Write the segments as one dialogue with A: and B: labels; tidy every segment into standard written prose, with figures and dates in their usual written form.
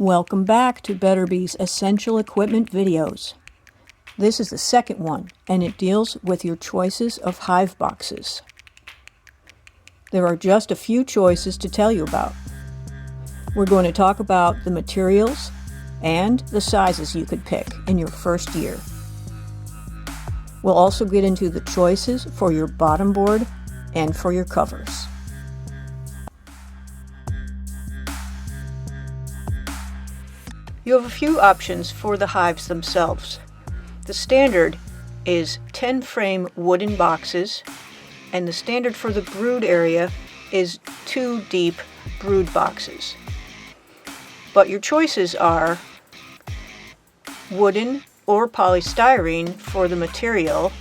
A: Welcome back to Better Bee's Essential Equipment videos. This is the second one, and it deals with your choices of hive boxes. There are just a few choices to tell you about. We're going to talk about the materials and the sizes you could pick in your first year. We'll also get into the choices for your bottom board and for your covers. You have a few options for the hives themselves. The standard is 10 frame wooden boxes, and the standard for the brood area is 2 deep brood boxes. But your choices are wooden or polystyrene for the material.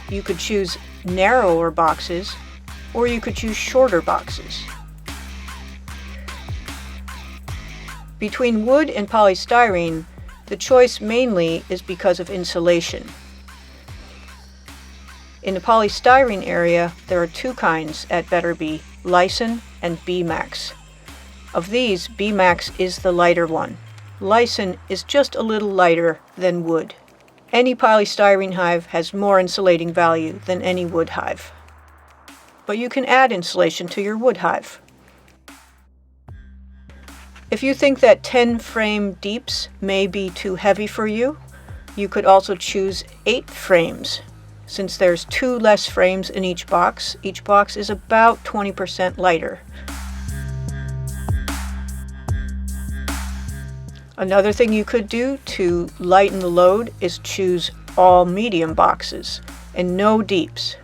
A: You could choose narrower boxes, or you could choose shorter boxes. Between wood and polystyrene, the choice mainly is because of insulation. In the polystyrene area, there are 2 kinds at Better Bee, Lysin and B-Max. Of these, B-Max is the lighter one. Lysin is just a little lighter than wood. Any polystyrene hive has more insulating value than any wood hive. But you can add insulation to your wood hive. If you think that 10 frame deeps may be too heavy for you, you could also choose 8 frames. Since there's 2 less frames in each box is about 20% lighter. Another thing you could do to lighten the load is choose all medium boxes and no deeps.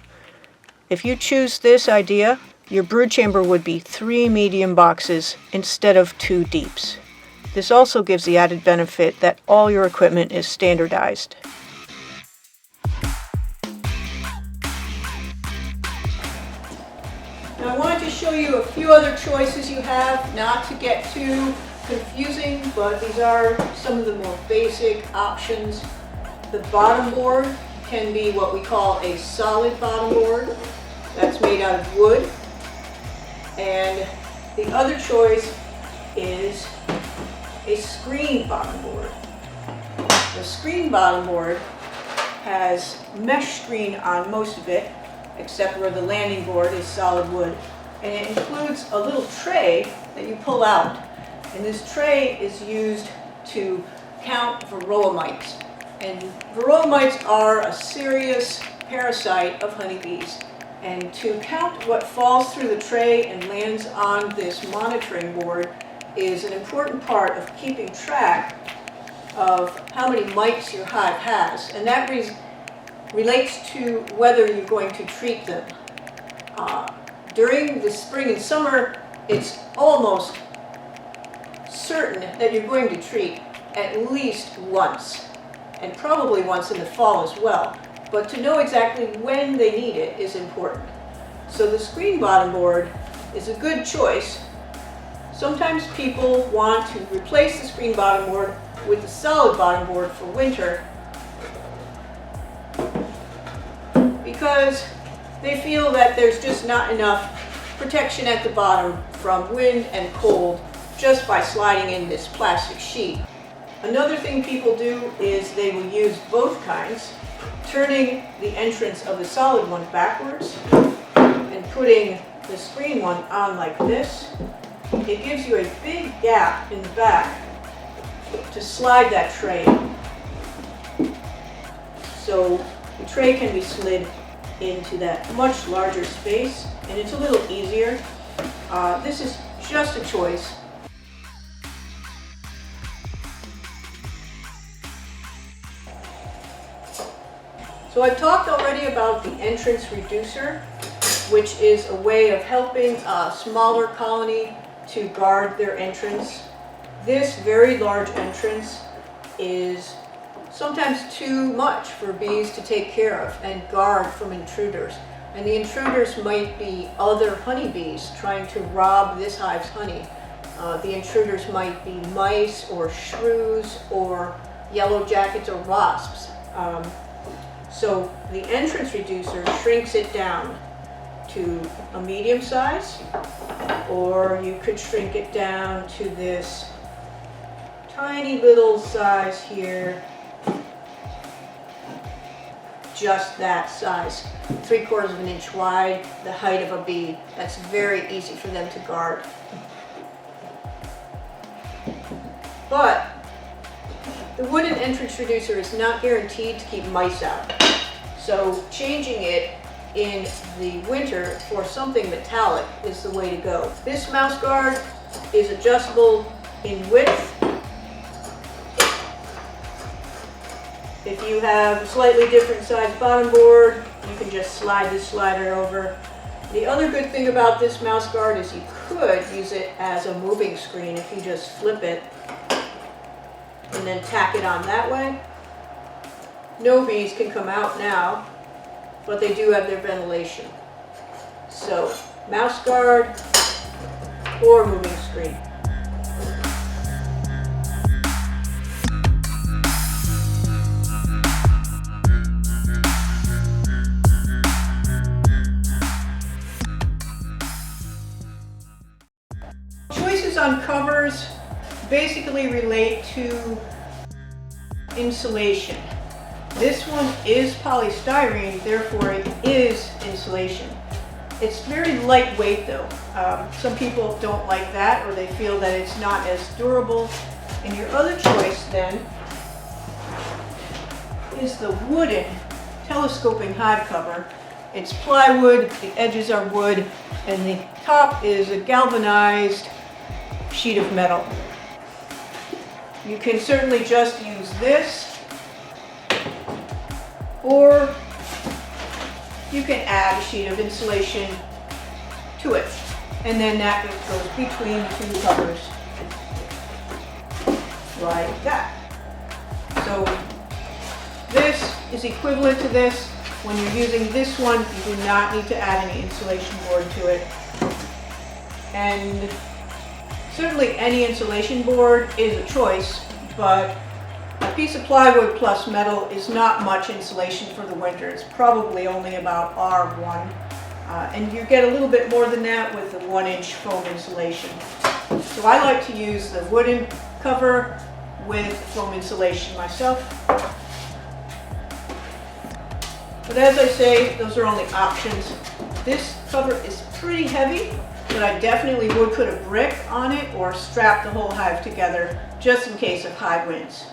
A: If you choose this idea, your brood chamber would be 3 medium boxes instead of 2 deeps. This also gives the added benefit that all your equipment is standardized. Now I wanted to show you a few other choices you have, not to get too confusing, but these are some of the more basic options. The bottom board can be what we call a solid bottom board. That's made out of wood. And the other choice is a screen bottom board. The screen bottom board has mesh screen on most of it, except where the landing board is solid wood. And it includes a little tray that you pull out. And this tray is used to count varroa mites. And varroa mites are a serious parasite of honeybees. And to count what falls through the tray and lands on this monitoring board is an important part of keeping track of how many mites your hive has. And that relates to whether you're going to treat them. During the spring and summer, it's almost certain that you're going to treat at least once, and probably once in the fall as well. But to know exactly when they need it is important. So the screen bottom board is a good choice. Sometimes people want to replace the screen bottom board with the solid bottom board for winter because they feel that there's just not enough protection at the bottom from wind and cold just by sliding in this plastic sheet. Another thing people do is they will use both kinds, turning the entrance of the solid one backwards and putting the screen one on like this. It gives you a big gap in the back to slide that tray in. So the tray can be slid into that much larger space, and it's a little easier. This is just a choice. So I've talked already about the entrance reducer, which is a way of helping a smaller colony to guard their entrance. This very large entrance is sometimes too much for bees to take care of and guard from intruders. And the intruders might be other honeybees trying to rob this hive's honey. The intruders might be mice or shrews or yellow jackets or wasps. So the entrance reducer shrinks it down to a medium size, or you could shrink it down to this tiny little size here. Just that size, 3/4 of an inch wide, the height of a bee. That's very easy for them to guard. But the wooden entrance reducer is not guaranteed to keep mice out. So changing it in the winter for something metallic is the way to go. This mouse guard is adjustable in width. If you have a slightly different size bottom board, you can just slide this slider over. The other good thing about this mouse guard is you could use it as a moving screen if you just flip it and then tack it on that way. No bees can come out now, but they do have their ventilation. So, mouse guard or moving screen. Choices on covers basically relate to insulation. This one is polystyrene, therefore it is insulation. It's very lightweight though. Some people don't like that, or they feel that it's not as durable. And your other choice then is the wooden telescoping hive cover. It's plywood, the edges are wood, and the top is a galvanized sheet of metal. You can certainly just use this, or you can add a sheet of insulation to it, and then that just goes between the two covers, like that. So this is equivalent to this. When you're using this one, you do not need to add any insulation board to it. And certainly any insulation board is a choice, but a piece of plywood plus metal is not much insulation for the winter. It's probably only about R1. And you get a little bit more than that with the 1-inch foam insulation. So I like to use the wooden cover with foam insulation myself. But as I say, those are only options. This cover is pretty heavy, but I definitely would put a brick on it or strap the whole hive together just in case of high winds.